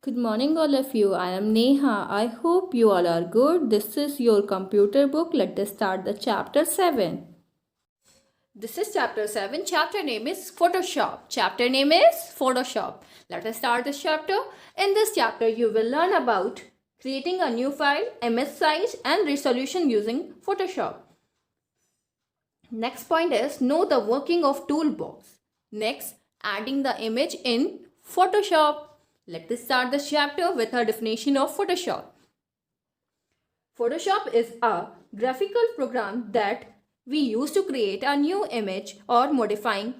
Good morning, all of you. I am Neha. I hope you all are good. This is your computer book. Let us start the chapter 7. This is chapter 7. Chapter name is Photoshop. Chapter name is Photoshop. Let us start this chapter. In this chapter, you will learn about creating a new file, image size, and resolution using Photoshop. Next point is know the working of toolbox. Next, adding the image in Photoshop. Let us start this chapter with a definition of Photoshop. Photoshop is a graphical program that we use to create a new image or modifying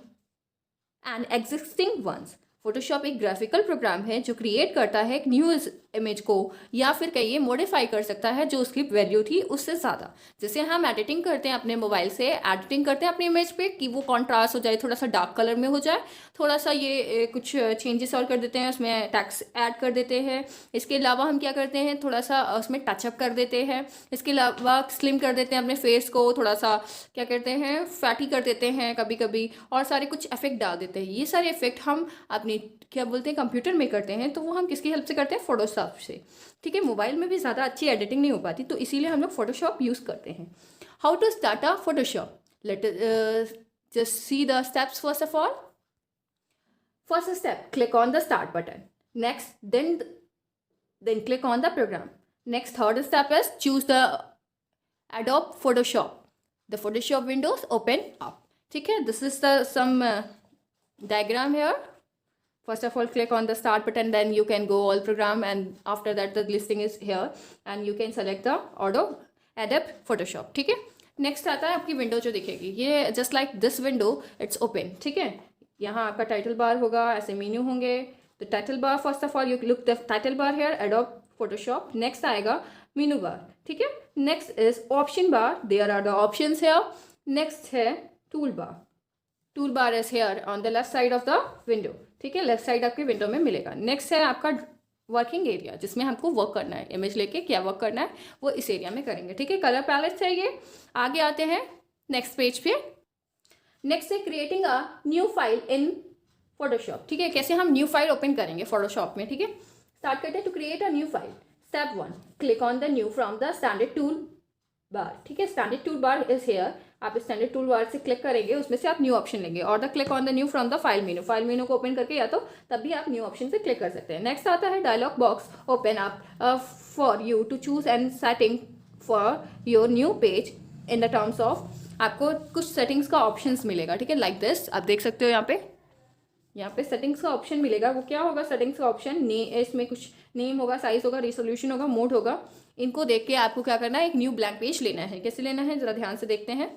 an existing ones. Photoshop एक graphical programme है जो create करता है एक new image को या फिर कहिए मॉडिफाई कर सकता है जो उसकी वैल्यू थी उससे ज़्यादा। जैसे हम एडिटिंग करते हैं अपने मोबाइल से, एडिटिंग करते हैं अपनी इमेज पे कि वो कॉन्ट्रास्ट हो जाए, थोड़ा सा डार्क कलर में हो जाए, थोड़ा सा ये कुछ चेंजेस और कर देते हैं, उसमें टेक्स्ट ऐड कर देते हैं। इसके अलावा हम क्या करते हैं, थोड़ा सा उसमें टचअप कर देते हैं। इसके अलावा स्लिम कर देते हैं अपने फेस को, थोड़ा सा क्या करते हैं फैटी कर देते हैं कभी कभी, और सारे कुछ इफेक्ट डाल देते हैं। ये सारे इफेक्ट हम अपनी क्या बोलते हैं कंप्यूटर में करते हैं, तो वो हम किसकी हेल्प से करते हैं, फोटोशॉप से। ठीक है, मोबाइल में भी ज़्यादा अच्छी एडिटिंग नहीं हो पाती, तो इसीलिए हम लोग फोटोशॉप यूज़ करते हैं। How to start a Photoshop, let just see the steps. First of all, first step, click on the start button. Next, then click on the program. Next, third step is choose the Adobe Photoshop. The Photoshop windows open up. ठीक है, this is the some diagram here. First of all, click on the start button, then you can go all program, and after that the listing is here and you can select the Adobe Photoshop. ठीक है, next आता है आपकी window जो दिखेगी, ये just like this window it's open. ठीक है, यहाँ आपका टाइटल बार होगा, ऐसे मेन्यू होंगे। तो title bar, first of all you look the title bar here Adobe Photoshop. Next आएगा मेनू बार। ठीक है, next is option bar, there are the options here. Next है tool bar, tool bar is here on the left side of the window. ठीक है, left side आपके window में मिलेगा। Next है आपका वर्किंग एरिया, जिसमें हमको वर्क करना है, इमेज लेके क्या वर्क करना है वो इस एरिया में करेंगे। ठीक है, कलर पैलेट है ये। आगे आते हैं नेक्स्ट पेज पे। नेक्स्ट है creating a new file in Photoshop. ठीक है, कैसे हम न्यू फाइल ओपन करेंगे फोटोशॉप में। ठीक है, स्टार्ट करते हैं। To create a new file, step 1, click on the new from the standard tool bar. ठीक है, standard tool bar is here. आप स्टैंडर्ड टूल बार से क्लिक करेंगे, उसमें से आप न्यू ऑप्शन लेंगे, और the click on the new from the file menu. File menu को ओपन करके या तो तब भी आप न्यू ऑप्शन से क्लिक कर सकते हैं। नेक्स्ट आता है dialog box open up for you to choose and setting for your new page in the terms of, आपको कुछ सेटिंग्स का ऑप्शंस मिलेगा। ठीक है, लाइक दिस आप देख सकते हो यहाँ पे सेटिंग्स का ऑप्शन मिलेगा। वो क्या होगा सेटिंग्स का ऑप्शन, इसमें कुछ नेम होगा, साइज होगा, रिसोल्यूशन होगा, मोड होगा। इनको देख के आपको क्या करना है, एक न्यू ब्लैंक पेज लेना है। कैसे लेना है जरा ध्यान से देखते हैं।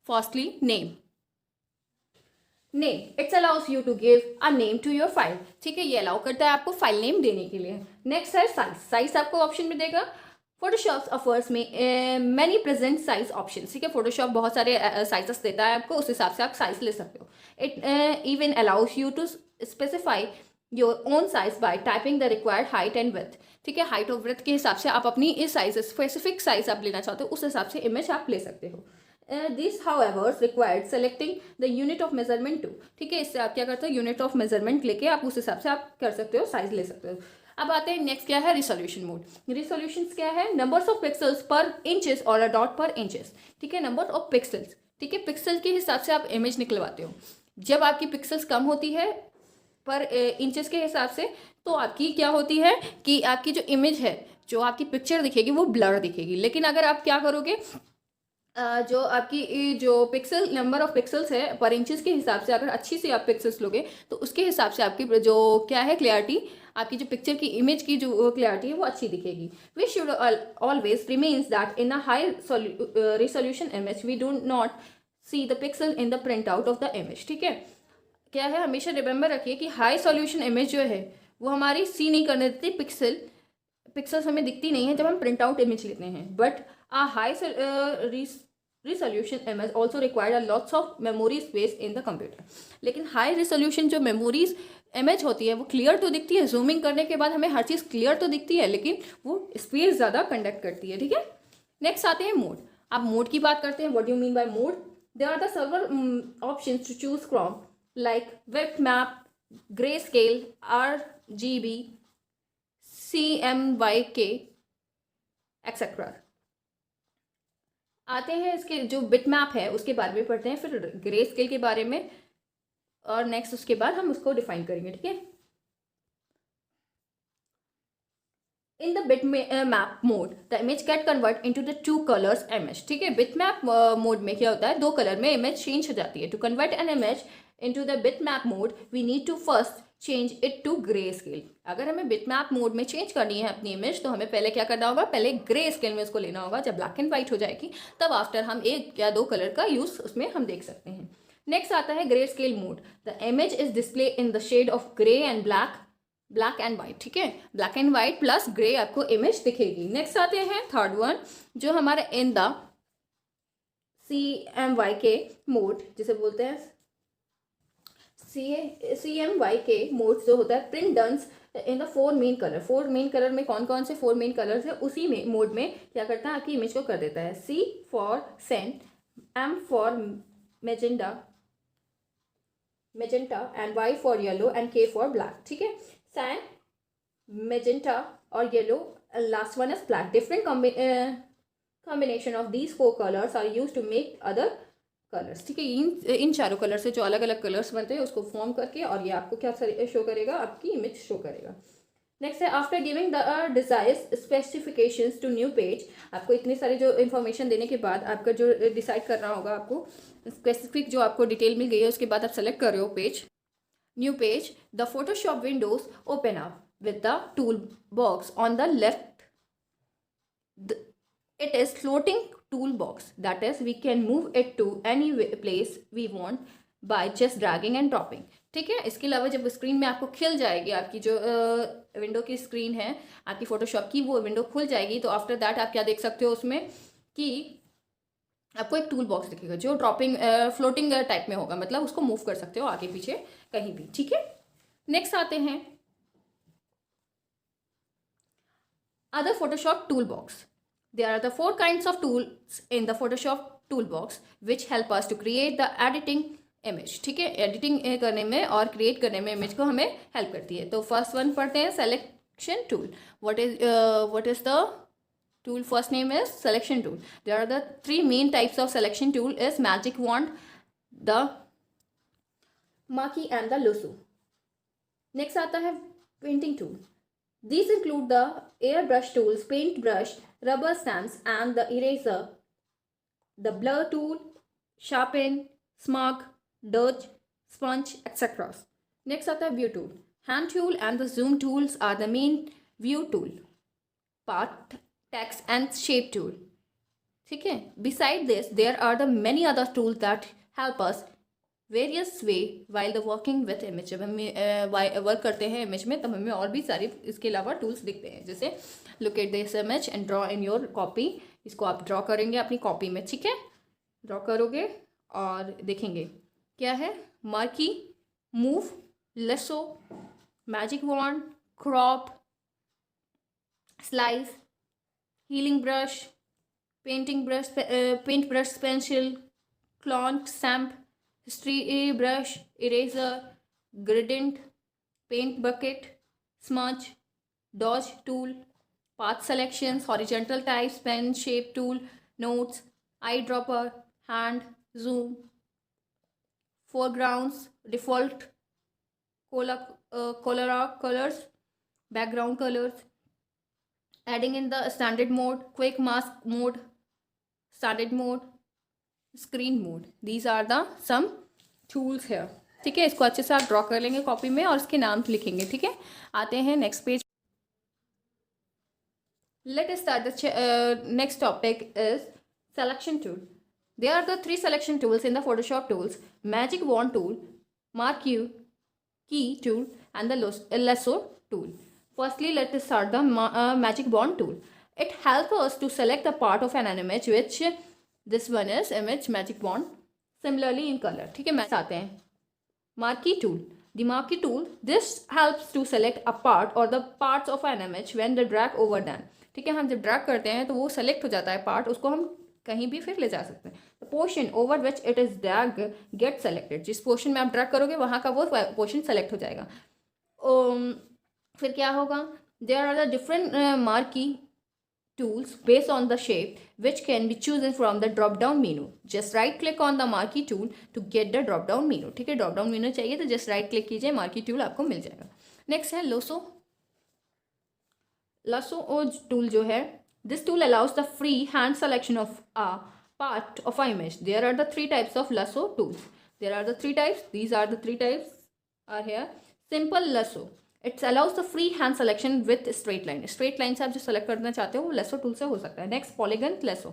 Firstly name its allows you to give a name to your file. ठीक है, ये अलाउ करता है आपको फाइल नेम देने के लिए। नेक्स्ट है साइज आपको ऑप्शन में देगा। फोटोशॉप ऑफर्स में मैनी प्रेजेंट साइज ऑप्शन। ठीक है, फोटोशॉप बहुत सारे साइजेस देता है आपको, उस हिसाब से आप साइज ले सकते हो। It even allows you to specify your own size by typing the required height and width. ठीक है, हाइट और विड्थ के हिसाब से आप अपनी इस साइज स्पेसिफिक साइज आप लेना चाहते हो, उस हिसाब से इमेज आप ले सकते हो। This however required selecting the unit of measurement too. ठीक है, इससे आप क्या करते हो, यूनिट ऑफ मेजरमेंट लेके आप उस हिसाब से आप कर सकते हो, साइज ले सकते हो। अब आते हैं नेक्स्ट क्या है, रिसोल्यूशन मोड। रिसोल्यूशन क्या है, नंबर्स ऑफ पिक्सल्स पर इंचेस और अ डॉट पर इंचेस। ठीक है, नंबर ऑफ पिक्सल्स। ठीक है, पिक्सल के हिसाब से आप इमेज निकलवाते हो। जब आपकी पिक्सल्स कम होती है पर इंचेस के हिसाब से, तो आपकी क्या होती है कि आपकी जो इमेज है, जो आपकी पिक्चर दिखेगी वो ब्लर दिखेगी। लेकिन अगर आप क्या करोगे, जो आपकी जो पिक्सल नंबर ऑफ पिक्सल्स है पर इंचेस के हिसाब से, अगर अच्छी से आप पिक्सल्स लोगे तो उसके हिसाब से आपकी जो क्या है क्लियरिटी, आपकी जो पिक्चर की इमेज की जो क्लियरिटी है वो अच्छी दिखेगी। We should always remains that in a high resolution image we do not see the pixel in the print out of the image. ठीक है, क्या है, हमेशा रिमेंबर रखिए कि हाई सॉल्यूशन इमेज जो है वो हमारी सी नहीं करने देती, पिक्सल्स हमें दिखती नहीं है जब हम प्रिंट आउट इमेज लेते हैं। But a high resolution image also required a lots of memory space in the computer। लेकिन हाई रिसोल्यूशन जो मेमोरीज इमेज होती है वो क्लियर तो दिखती है, जूमिंग करने के बाद हमें हर चीज़ क्लियर तो दिखती है, लेकिन वो स्पेस ज़्यादा कंडक्ट करती है। ठीक है, नेक्स्ट आते हैं मोड। अब मोड की बात करते हैं, what do mean by mode. There are the server options to choose from, like web map, grey scale, RGB, CMYK etcetera. आते हैं इसके जो बिट मैप है उसके बारे में पढ़ते हैं, फिर ग्रे स्केल के बारे में, और नेक्स्ट उसके बाद हम उसको डिफाइन करेंगे, ठीक है। In the bit map mode the image gate convert into the two colours image, ठीक है। बिट मैप मोड में क्या होता है, दो कलर में इमेज चेंज हो जाती है। To convert an image into the bit map mode we need to first change it to grey scale. अगर हमें बिट मैप मोड में चेंज करनी है अपनी इमेज तो हमें पहले क्या करना होगा, पहले ग्रे स्केल में उसको लेना होगा। जब ब्लैक एंड व्हाइट हो जाएगी तब आफ्टर हम एक या दो कलर का यूज उसमें हम देख सकते हैं। नेक्स्ट आता है grey scale mode. The image is display in the shade of grey and black and white, ठीक है। Black and white plus grey आपको इमेज दिखेगी। नेक्स्ट आते हैं थर्ड वन, जो हमारा इन द CMYK मोड जिसे बोलते हैं CMYK मोड जो होता है, print done's in the four main colour. Four main colour में कौन कौन से फोर मेन कलर्स है, उसी में मोड में क्या करता है, आपकी इमेज को कर देता है। C for cent, M for magenta and Y for yellow and K for black, ठीक है। सैन, मेजेंटा और yellow, last one is black. Different combination of these four colors are used to make other colors, ठीक है। इन चारों colour से जो अलग अलग कलर्स बनते हैं उसको फॉर्म करके और ये आपको क्या शो करेगा, आपकी इमेज शो करेगा। नेक्स्ट है after giving the desired specifications to new page. आपको इतने सारे जो इन्फॉर्मेशन देने के बाद आपका जो डिसाइड करना होगा, आपको स्पेसिफिक जो आपको डिटेल मिल गई है उसके बाद आप सेलेक्ट कर रहे हो page, new page. The Photoshop Windows open up with the tool box on the left. It is floating toolbox, that is we can move it to any place we want by just dragging and dropping, ठीक है। इसके अलावा जब screen में आपको खिल जाएगी, आपकी जो विंडो की स्क्रीन है आपकी फोटोशॉप की, वो विंडो खुल जाएगी तो आफ्टर दैट आप क्या देख सकते हो उसमें कि आपको एक टूल बॉक्स दिखेगा जो ड्रॉपिंग फ्लोटिंग टाइप में होगा, मतलब उसको मूव कर सकते हो आगे पीछे कहीं भी, ठीक है। नेक्स्ट आते हैं other Photoshop tool box. There are the four kinds of tools in the Photoshop toolbox which help us to create the editing image, ठीक है। एडिटिंग करने में और क्रिएट करने में इमेज को हमें हेल्प करती है। तो फर्स्ट वन पढ़ते हैं selection tool. What is the tool? First name is selection tool. There are the three main types of selection tool is magic wand, the marquee and the lasso. Next आता है painting tool. These include the airbrush tools, paintbrush, rubber stamps and the eraser, the blur tool, sharpen, smudge, dodge, sponge, etc. Next आता है view tool. Hand tool and the zoom tools are the main view tool. Part, text and shape tool. ठीक है। Beside this, there are the many other tools that help us various way while the working with image। जब हम work करते हैं image में तब हमें और भी सारे इसके अलावा टूल्स दिखते हैं, जैसे look at this image and draw in your copy. इसको आप ड्रॉ करेंगे अपनी कॉपी में, ठीक है। ड्रॉ करोगे और देखेंगे क्या है, marquee, move, lasso, magic wand, crop, slice, healing brush, paint brush pencil, clone, stamp, history brush, eraser, gradient, paint bucket, smudge, dodge tool, path selections, horizontal types, pen shape tool, notes, eye dropper, hand, zoom, foregrounds, default colors, background colors, adding in the standard mode, quick mask mode, standard mode, screen mode. These are the some tools है, ठीक है। इसको अच्छे से आप draw कर लेंगे copy में और इसके नाम लिखेंगे, ठीक है। आते हैं next page. Let us start the next topic is selection tool. There are the three selection tools in the Photoshop tools, magic wand tool, marquee की tool and the lasso tool. Firstly, let us start the magic wand tool. It helps us to select the part of an image which this one is image magic wand, similarly in color, ठीक है। मैं आते हैं marquee tool. The marquee tool, this helps to select a part or the parts of an image when the drag over them, ठीक है। हम जब drag करते हैं तो वो सेलेक्ट हो जाता है पार्ट, उसको हम कहीं भी फिर ले जा सकते हैं। The portion over which it is dragged get selected, जिस पोर्शन में आप ड्रैग करोगे वहाँ का वो पोर्शन सेलेक्ट हो जाएगा। फिर क्या होगा, There are the different marquee tools based on the shape which can be chosen from the drop down menu. Just right click on the marquee tool to get the drop down menu. ठीक है, drop down menu चाहिए तो just right click कीजिए, marquee tool आपको मिल जाएगा. Next है lasso. Lasso tool जो है, this tool allows the free hand selection of a part of an image. There are the three types of lasso tools. There are the three types. These are the three types are here. Simple lasso. It allows the free hand selection with straight line. Straight line से आप जो select करना चाहते हो वो lasso tool से हो सकता है. Next, polygon lasso.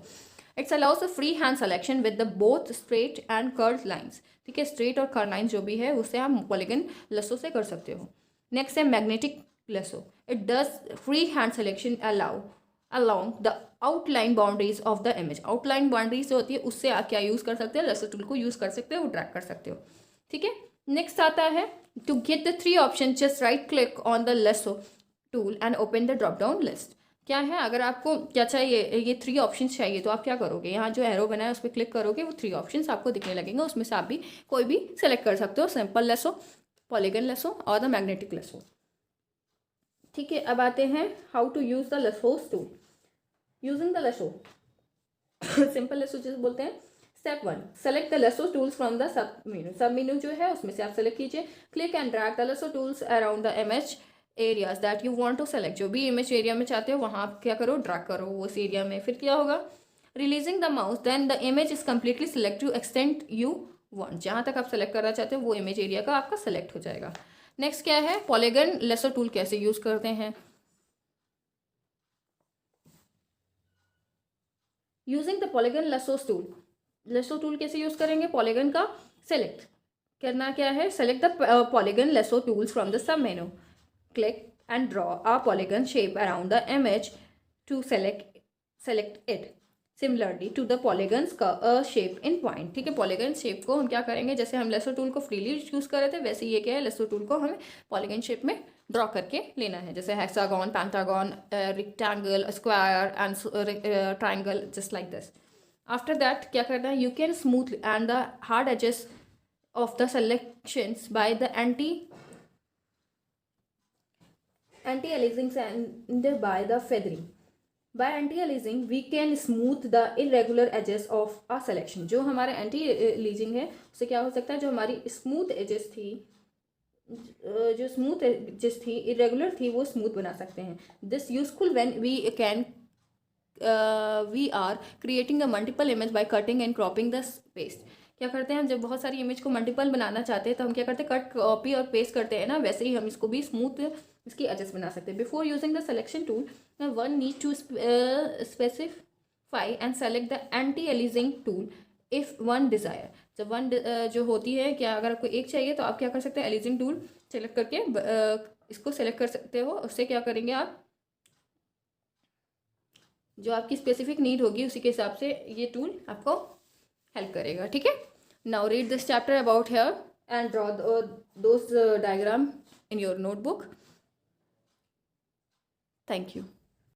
It allows the free hand selection with the both straight and curved lines. ठीक है, straight और curved lines जो भी है उससे आप polygon lasso से कर सकते हो. Next है magnetic lasso. It does free hand selection along the outline boundaries of the image. outline boundaries जो होती है उससे आप क्या यूज़ कर सकते हो, lasso tool को यूज़ कर सकते हो, ड्रैग कर सकते हो. ठीक है, नेक्स्ट आता है to get the three option just right click on the lasso tool and open the drop down list. क्या है, अगर आपको क्या चाहिए, ये थ्री ऑप्शन चाहिए तो आप क्या करोगे, यहाँ जो एरो बना है उस पर क्लिक करोगे, वो थ्री ऑप्शन आपको दिखने लगेंगे, उसमें से आप भी कोई भी सेलेक्ट कर सकते हो. सिंपल lasso, पॉलीगन lasso और द मैग्नेटिक lasso. ठीक है, अब आते हैं how to use the lasso tool. Using the lasso. Simple lasso जिसे बोलते हैं. Step 1, select the lasso tools from the sub menu जो है उसमें से आप सेलेक्ट कीजिए. Click and drag the lasso tools around the image areas that you want to select. जो भी इमेज एरिया में चाहते हो वहाँ आप क्या करो, ड्रैग करो उस एरिया में. फिर क्या होगा, releasing the mouse then the image is completely select to extend you want. जहाँ तक आप सेलेक्ट करना चाहते हो वो इमेज एरिया का आपका सेलेक्ट हो जाएगा. नेक्स्ट क्या है, पॉलीगन lasso टूल कैसे यूज़ करते हैं. Using the polygon lasso tool कैसे यूज़ करेंगे, पॉलीगन का सेलेक्ट करना क्या है, select the polygon lasso tools from the sub menu. Click and draw a polygon shape around the image to select it similarly to the polygons का shape in point. ठीक है, polygon shape को हम क्या करेंगे, जैसे हम lasso टूल को फ्रीली यूज़ कर रहे थे वैसे ये क्या है, lasso टूल को हमें पॉलीगन शेप में ड्रॉ करके लेना है, जैसे hexagon, pentagon, rectangle, square and triangle, just like this. After that क्या करना है, you can smooth and the hard edges of the selections by the anti-aliasing and by the feathering. By anti-aliasing we can smooth the irregular edges of a selection. जो हमारे anti-aliasing है उससे क्या हो सकता है, जो हमारी smooth edges थी irregular थी वो smooth बना सकते हैं. This useful when we are creating a multiple image by cutting and cropping the space. क्या करते हैं हम, जब बहुत सारी इमेज को मल्टीपल बनाना चाहते हैं तो हम क्या करते हैं, कट, कॉपी और पेस्ट करते हैं ना, वैसे ही हम इसको भी स्मूथ इसकी एडजस्ट बना सकते हैं. Before using the selection tool one need to specify and select the anti-aliasing tool if one desire. जब वन जो होती है, क्या अगर आपको एक चाहिए तो आप क्या कर सकते हैं, aliasing टूल सेलेक्ट करके इसको सेलेक्ट कर सकते हो. उससे क्या करेंगे आप, जो आपकी स्पेसिफिक नीड होगी उसी के हिसाब से ये टूल आपको हेल्प करेगा. ठीक है, now read this chapter about here and draw those diagram in your notebook. Thank you.